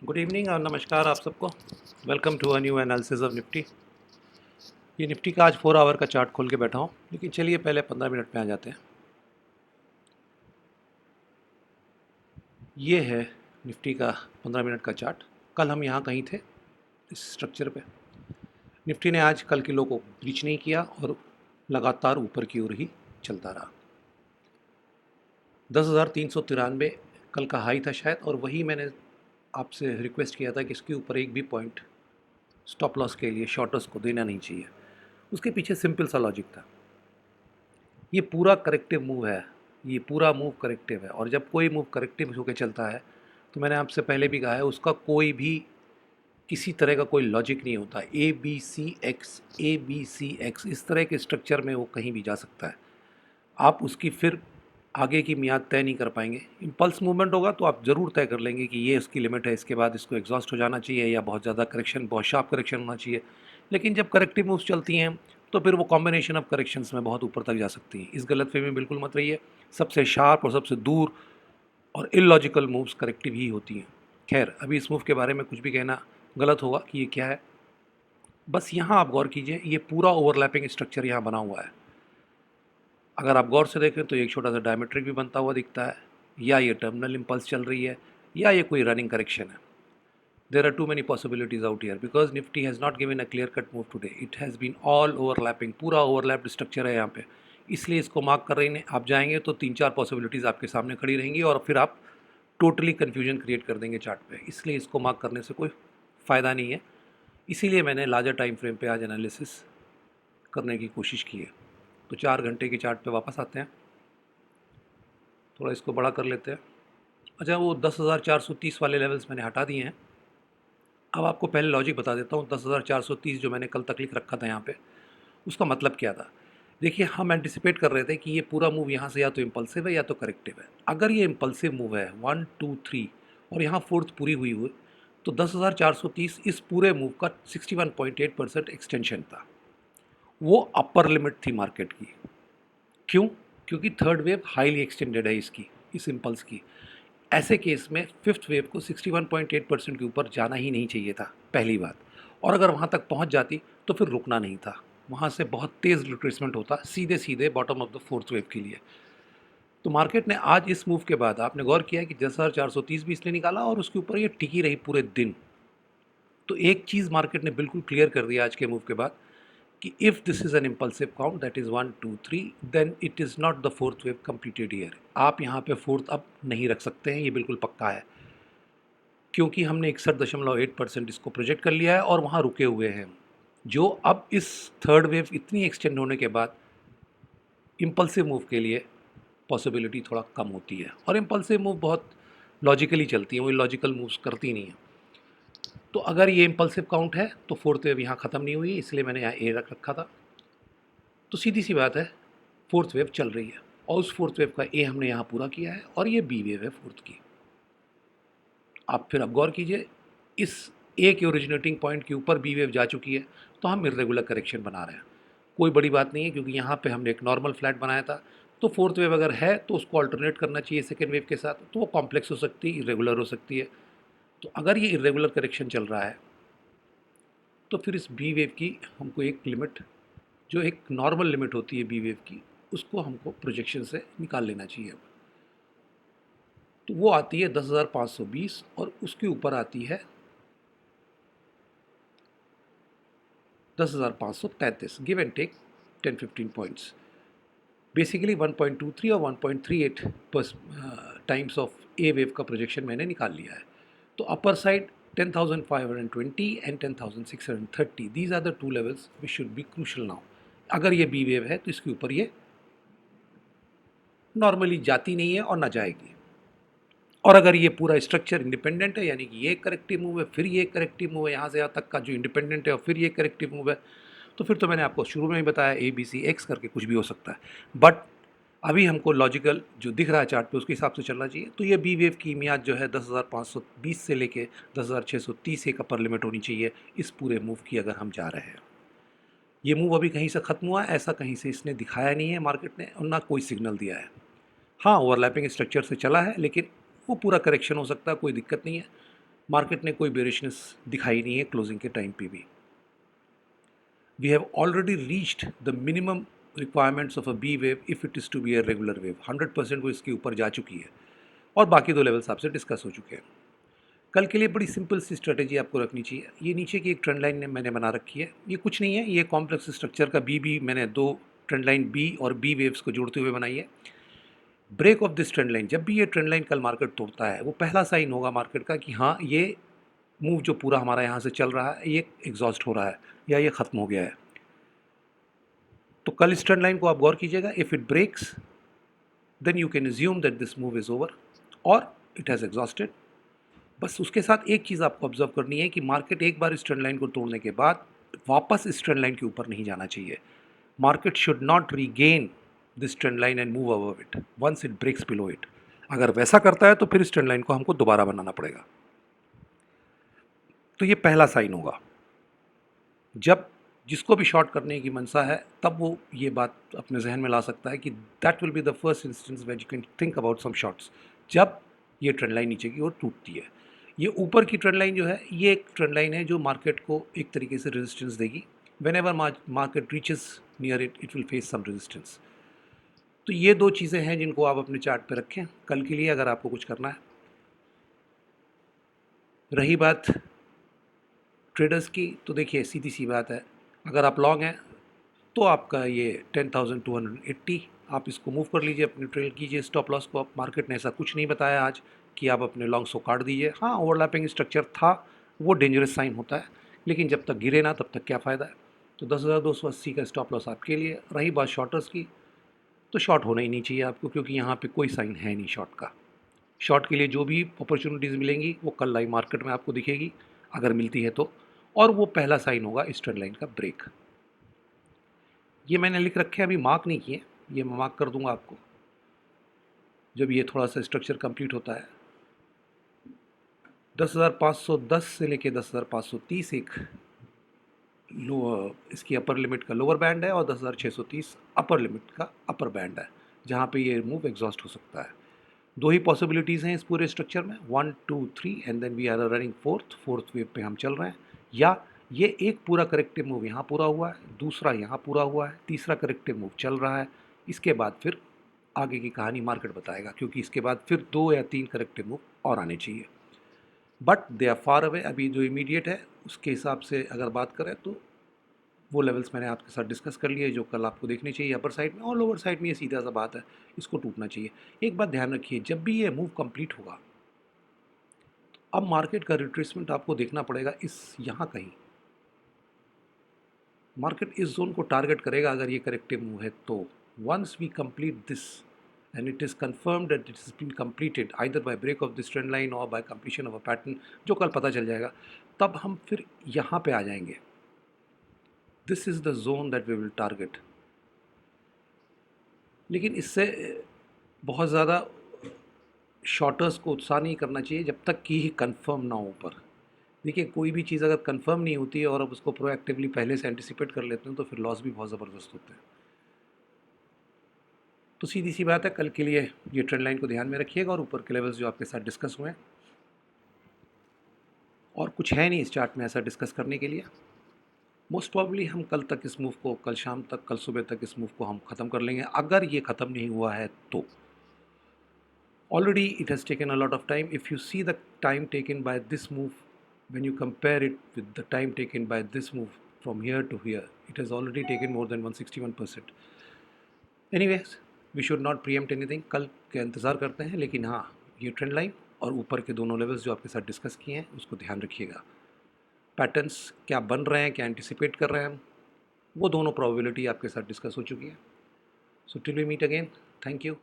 Good evening और नमस्कार आप सबको। Welcome to a new analysis of Nifty. ये निफ्टी का आज 4 आवर का चार्ट खोल के बैठा हूँ, लेकिन चलिए पहले 15 मिनट में आ जाते हैं। ये है निफ्टी का 15 मिनट का चार्ट। कल हम यहाँ कहीं थे इस स्ट्रक्चर पे। निफ्टी ने आज कल के लो को ब्रीच नहीं किया और लगातार ऊपर की ओर ही चलता रहा। 10,393 कल का हाई था शायद, और वही मैंने आपसे रिक्वेस्ट किया था कि इसके ऊपर एक भी पॉइंट स्टॉप लॉस के लिए शॉर्टर्स को देना नहीं चाहिए। उसके पीछे सिंपल सा लॉजिक था। ये पूरा करेक्टिव मूव है, ये पूरा मूव करेक्टिव है, और जब कोई मूव करेक्टिव होकर चलता है तो मैंने आपसे पहले भी कहा है उसका कोई भी किसी तरह का कोई लॉजिक नहीं होता। ए बी सी एक्स इस तरह के स्ट्रक्चर में वो कहीं भी जा सकता है। आप उसकी फिर आगे की मियाद तय नहीं कर पाएंगे। इम्पल्स मूवमेंट होगा तो आप ज़रूर तय कर लेंगे कि ये इसकी लिमिट है, इसके बाद इसको एग्जॉस्ट हो जाना चाहिए या बहुत ज़्यादा करेक्शन, बहुत शार्प करेक्शन होना चाहिए। लेकिन जब करेक्टिव मूव्स चलती हैं तो फिर वो कॉम्बिनेशन ऑफ करेक्शंस में बहुत ऊपर तक जा सकती हैं। इस गलतफहमी में बिल्कुल मत रहिए। सबसे शार्प और सबसे दूर और इलॉजिकल मूव्स करेक्टिव ही होती हैं। खैर, अभी इस मूव के बारे में कुछ भी कहना गलत होगा कि ये क्या है। बस यहाँ आप गौर कीजिए, ये पूरा ओवरलैपिंग स्ट्रक्चर यहाँ बना हुआ है। अगर आप गौर से देखें तो एक छोटा सा डायमेट्रिक भी बनता हुआ दिखता है, या ये टर्मिनल इम्पल्स चल रही है, या ये कोई रनिंग करेक्शन है। There are too many possibilities out here because Nifty has not given a clear cut move today. It has been all overlapping, पूरा ओवरलैप्ड स्ट्रक्चर है यहाँ पे। इसलिए इसको मार्क कर रही हैं। आप जाएंगे तो 3-4 पॉसिबिलिटीज़ आपके सामने खड़ी रहेंगी और फिर आप टोटली कन्फ्यूजन क्रिएट कर देंगे चार्ट पे। इसलिए इसको मार्क करने से कोई फ़ायदा नहीं है। इसीलिए मैंने लार्जर टाइम फ्रेम पे आज एनालिसिस करने की कोशिश की है। तो 4 घंटे के चार्ट पे वापस आते हैं। थोड़ा इसको बड़ा कर लेते हैं। अच्छा, वो 10,430 वाले लेवल्स मैंने हटा दिए हैं। अब आपको पहले लॉजिक बता देता हूँ। 10,430 जो मैंने कल तक लिख रखा था यहाँ पे, उसका मतलब क्या था। देखिए, हम एंटिसिपेट कर रहे थे कि ये पूरा मूव यहाँ से या तो इम्पल्सिव है या तो करेक्टिव है। अगर ये इम्पल्सिव मूव है 1 2 3 और यहाँ फोर्थ पूरी हुई हुई, तो 10,430 इस पूरे मूव का 61.8% एक्सटेंशन था। वो अपर लिमिट थी मार्केट की। क्यों? क्योंकि थर्ड वेव हाईली एक्सटेंडेड है इसकी, इस इम्पल्स की। ऐसे केस में फिफ्थ वेव को 61.8% के ऊपर जाना ही नहीं चाहिए था, पहली बात। और अगर वहाँ तक पहुँच जाती तो फिर रुकना नहीं था, वहाँ से बहुत तेज़ रिट्रेसमेंट होता सीधे सीधे bottom of the fourth wave के लिए। तो मार्केट ने आज इस मूव के बाद, आपने गौर किया कि 10,430 भी इसलिए निकाला और उसके ऊपर ये टिकी रही पूरे दिन। तो एक चीज़ मार्केट ने बिल्कुल क्लियर कर दिया आज के मूव के बाद कि if this is an impulsive count that is 1 2 3 then it is not the fourth wave completed here. आप यहाँ पे फोर्थ अब नहीं रख सकते हैं, ये बिल्कुल पक्का है। क्योंकि हमने 61.8% इसको प्रोजेक्ट कर लिया है और वहाँ रुके हुए हैं, जो अब इस थर्ड वेव इतनी एक्सटेंड होने के बाद इम्पल्सिव मूव के लिए पॉसिबिलिटी थोड़ा कम होती है। और इम्पल्सिव मूव बहुत लॉजिकली चलती हैं, वो लॉजिकल मूव्स करती नहीं हैं। तो अगर ये इम्पल्सिव काउंट है तो फोर्थ वेव यहाँ ख़त्म नहीं हुई, इसलिए मैंने यहाँ ए रख रखा था। तो सीधी सी बात है, फोर्थ वेव चल रही है और उस फोर्थ वेव का ए हमने यहाँ पूरा किया है और ये बी वेव है फोर्थ की। आप फिर अब गौर कीजिए, इस ए के ओरिजिनेटिंग पॉइंट के ऊपर बी वेव जा चुकी है, तो हम इरेगुलर करेक्शन बना रहे हैं। कोई बड़ी बात नहीं है, क्योंकि यहाँ पे हमने एक नॉर्मल फ्लैट बनाया था। तो फोर्थ वेव अगर है तो उसको अल्टरनेट करना चाहिए सेकेंड वेव के साथ, तो वो कॉम्प्लेक्स हो सकती है, इरेगुलर हो सकती है। तो अगर ये इरेगुलर करेक्शन चल रहा है तो फिर इस बी वेव की हमको एक लिमिट, जो एक नॉर्मल लिमिट होती है बी वेव की, उसको हमको प्रोजेक्शन से निकाल लेना चाहिए। तो वो आती है 10,520 और उसके ऊपर आती है 10,533, give and take 10-15 points. Basically 1.23 और 1.38 टाइम्स ऑफ ए वेव का प्रोजेक्शन मैंने निकाल लिया है। तो upper side 10,520 and 10,630, these are the two levels which should be crucial now. अगर ये बी वेव है तो इसके ऊपर ये नॉर्मली जाती नहीं है और ना जाएगी। और अगर ये पूरा स्ट्रक्चर इंडिपेंडेंट है, यानी कि ये करेक्टिव मूव है, फिर ये करेक्टिव मूव है, यहाँ से यहाँ तक का जो इंडिपेंडेंट है और फिर ये करेक्टिव मूव है, तो फिर तो मैंने आपको शुरू में ही बताया ए बी सी एक्स करके कुछ भी हो सकता है। बट अभी हमको लॉजिकल जो दिख रहा है चार्ट पे उसके हिसाब से चलना चाहिए। तो ये बी वेव की मियाद जो है 10,520 से लेके 10,630 एक अपर लिमिट होनी चाहिए इस पूरे मूव की, अगर हम जा रहे हैं। ये मूव अभी कहीं से ख़त्म हुआ है ऐसा कहीं से इसने दिखाया नहीं है मार्केट ने, और ना कोई सिग्नल दिया है। हाँ, ओवरलैपिंग स्ट्रक्चर से चला है, लेकिन वो पूरा करेक्शन हो सकता है, कोई दिक्कत नहीं है। मार्केट ने कोई बेरिशनेस दिखाई नहीं है क्लोजिंग के टाइम पे भी। We have already reached the minimum requirements of a B wave if it is to be a regular wave. 100% वो इसके ऊपर जा चुकी है और बाकी दो लेवल्स आपसे डिस्कस हो चुके हैं। कल के लिए बड़ी सिंपल सी स्ट्रेटेजी आपको रखनी चाहिए। ये नीचे की एक ट्रेंड लाइन मैंने बना रखी है, ये कुछ नहीं है, ये कॉम्प्लेक्स स्ट्रक्चर का बी मैंने दो ट्रेंड लाइन बी और बी वेव्स को जोड़ते हुए बनाई है। Break of this trend line, जब भी ये ट्रेंड लाइन कल मार्केट तोड़ता है, वो पहला साइन होगा मार्केट का कि हाँ, ये मूव जो पूरा हमारा यहाँ से चल रहा है ये एग्जॉस्ट हो रहा है या ये ख़त्म हो गया है। तो कल इस ट्रेंड लाइन को आप गौर कीजिएगा। If it breaks then you can assume that this move is over और इट हैज़ एग्जॉस्टेड। बस उसके साथ एक चीज़ आपको ऑब्जर्व करनी है कि मार्केट एक बार इस ट्रेंड लाइन को तोड़ने के बाद वापस इस ट्रेंड लाइन के ऊपर नहीं जाना चाहिए। Market should not regain this trend line and move above it once it breaks below it. अगर वैसा करता है तो फिर इस ट्रेंड लाइन को हमको दोबारा बनाना पड़ेगा। तो ये पहला साइन होगा। जब जिसको भी शॉर्ट करने की मनसा है तब वो ये बात अपने जहन में ला सकता है कि that will be the first instance where you can think about some shots, जब ये ट्रेंड लाइन नीचे की ओर टूटती है। ये ऊपर की ट्रेंड लाइन जो है, ये एक ट्रेंड लाइन है जो मार्केट को एक तरीके से रेजिस्टेंस देगी। Whenever market reaches near it, it will face some resistance. तो ये दो चीज़ें हैं जिनको आप अपने चार्ट पे रखें कल के लिए अगर आपको कुछ करना है। रही बात ट्रेडर्स की, तो देखिए सीधी सी बात है, अगर आप लॉन्ग हैं तो आपका ये 10,280 आप इसको मूव कर लीजिए, अपनी ट्रेल कीजिए स्टॉप लॉस को। आप मार्केट ने ऐसा कुछ नहीं बताया आज कि आप अपने लॉन्ग्स को काट दीजिए। हाँ, ओवरलैपिंग स्ट्रक्चर था, वो डेंजरस साइन होता है, लेकिन जब तक गिरे ना तब तक क्या फ़ायदा है। तो 10,280 का स्टॉप लॉस आपके लिए। रही बात शॉर्टर्स की, तो शॉर्ट होना ही नहीं चाहिए आपको, क्योंकि यहाँ पे कोई साइन है नहीं शॉर्ट का। शॉर्ट के लिए जो भी अपॉर्चुनिटीज़ मिलेंगी वो कल लाइव मार्केट में आपको दिखेगी, अगर मिलती है तो, और वो पहला साइन होगा इस ट्रेंड लाइन का ब्रेक। ये मैंने लिख रखे हैं, अभी मार्क नहीं किए, ये मैं मार्क कर दूंगा आपको जब ये थोड़ा सा स्ट्रक्चर कंप्लीट होता है। 10,510 से लेके 10,530 एक लो इसकी अपर लिमिट का लोअर बैंड है, और 10,630 अपर लिमिट का अपर बैंड है, जहाँ पे ये मूव एग्जॉस्ट हो सकता है। दो ही पॉसिबिलिटीज़ हैं इस पूरे स्ट्रक्चर में, 1 2 3 and then we are running fourth wave पे हम चल रहे हैं। या ये एक पूरा करेक्टिव मूव यहाँ पूरा हुआ है, दूसरा यहाँ पूरा हुआ है, तीसरा करेक्टिव मूव चल रहा है। इसके बाद फिर आगे की कहानी मार्केट बताएगा, क्योंकि इसके बाद फिर 2 या 3 करेक्टिव मूव और आने चाहिए, but they are far away. अभी जो इमीडिएट है उसके हिसाब से अगर बात करें तो वो लेवल्स मैंने आपके साथ डिस्कस कर लिए, जो कल आपको देखने चाहिए अपर साइड में, और लोअर साइड में ये सीधा सा बात है, इसको टूटना चाहिए। एक बात ध्यान रखिए, जब भी ये मूव कंप्लीट होगा, अब मार्केट का रिट्रेसमेंट आपको देखना पड़ेगा इस यहाँ कहीं। मार्केट इस जोन को टारगेट करेगा अगर ये करेक्टिव मूव है तो। Once we complete this and it is confirmed that it is been completed either by break of this trend line और by completion of a pattern, जो कल पता चल जाएगा, तब हम फिर यहाँ पे आ जाएंगे। This is the zone that we will target. लेकिन इससे बहुत ज़्यादा शॉर्टर्स को उत्साह नहीं करना चाहिए जब तक कि ही कंफर्म ना हो ऊपर। देखिए, कोई भी चीज़ अगर कंफर्म नहीं होती है और आप उसको प्रोएक्टिवली पहले से एंटिसिपेट कर लेते हैं तो फिर लॉस भी बहुत ज़बरदस्त होते हैं। तो सीधी सी बात है, कल के लिए ये ट्रेंड लाइन को ध्यान में रखिएगा, और ऊपर के लेवल्स जो आपके साथ डिस्कस हुए हैं, और कुछ है नहीं इस चार्ट में ऐसा डिस्कस करने के लिए। मोस्ट प्रॉब्ली हम कल तक इस मूव को, कल शाम तक, कल सुबह तक इस मूव को हम ख़त्म कर लेंगे, अगर ये ख़त्म नहीं हुआ है तो। Already it has taken a lot of time. If you see the time taken by this move, when you compare it with the time taken by this move from here to here, it has already taken more than 161%. Anyways, we should not preempt anything. कल के इंतज़ार करते हैं, लेकिन हाँ, ये trend line और ऊपर के दोनों लेवल्स जो आपके साथ डिस्कस किए हैं उसको ध्यान रखिएगा। पैटर्न्स क्या बन रहे हैं, क्या एंटिसिपेट कर रहे हैं हम, वो दोनों प्रोबेबिलिटी आपके साथ डिस्कस हो चुकी है। So till we meet again, thank you.